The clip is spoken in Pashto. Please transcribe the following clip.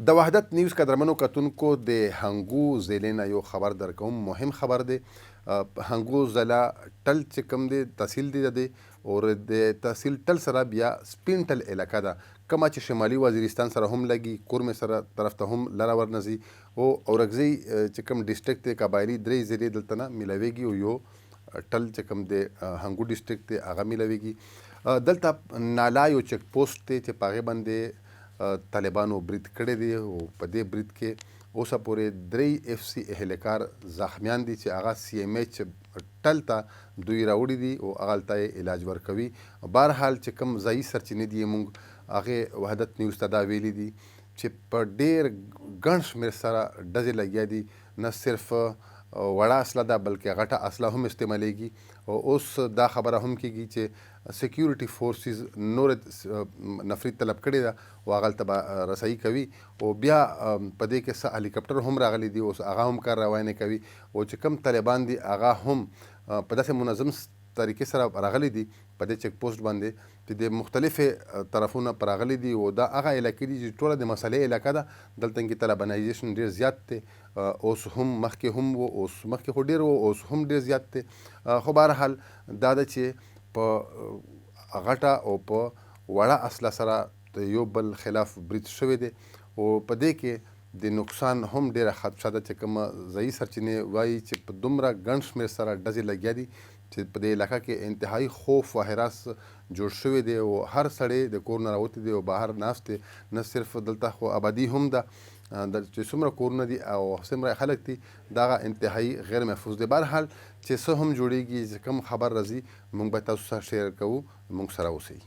د وحدت نیوز قدرمنو کتونکو د هنګو ضلع نه یو خبر درکوم. مهم خبر دی. هنګو ضلع ټل چې کوم دی تحصیل دی د او د تحصیل ټل سره بیا سپین ټل علاقه ده کومه چې شمالي وزیرستان سره هم لګي، کورمې سره طرف ته هم لره ورنځي او اورکزۍ چې کوم ډسټرکټ دی قبایلي درې ضلعې دلته نه میلاویږي او یو ټل چې کوم دی هنګو ډسټرکټ دی هغه میلاویږي. دلته نالا یو چک پوسټ دی چې په هغې باندې طالبانو برید کړی دی او په دې برید کې اوسه پورې 3 FC اهلکار زخمیان دي چې هغه CMH ټل ته دوی راوړي دي او هغه هلته یې علاج ورکوي. بهرحال چې کوم ځایي سرچینې دي موږ هغې وحدت نیوز ته دا ویلي دي چې په ډېر ګڼ شمېر سره ډزې لګیا دي، نه صرف وړه اسله ده بلکې غټه اسله هم استعمالیږي او اوس دا خبره هم کېږي چې سیکیورټي فورسز نور نفري طلب کړې ده او هغه هلته به رسایي کوي او بیا په دې کې څه هلیکاپټر هم راغلی دي، اوس هغه هم کار روانې کوي او چې کوم طالبان دي هغه هم په داسې منظم طریقې سره راغلی دي په دې چک پوسټ باندې چې د مختلفې طرفونه پر راغلي دي او دا هغه علاقې دي چې ټوله د مسلې علاقه ده. دلته کې طالبانایزیشن ډېر زیات دی، اوس هم مخکې هم و، اوس مخکې خو ډېر و، اوس هم ډېر زیات دی. خو بهرحال دا ده چې په غټه او په وړه اسله سره د یو بل خلاف برید شوی دی او په دې کې د نقصان هم ډېره خدشه ده چې کومه ځایي سرچینې وایي چې په دومره ګڼ شمېر سره ډزې لګیا دي چې په دې علاقه کې انتهایی خوف و هراس جوړ شوی دی او هر سړی د کور نه راوتی دی او بهر ناست دی. نه صرف دلته خو آبادي هم ده، چې څومره کورونه دي او څومره خلک دي دا انتهایی غیر محفوظ دی. بهرحال چې څه هم جوړیږي، چې کوم خبر راځي موږ به تاسو سره شیر کوو، موږ سره اوسئ.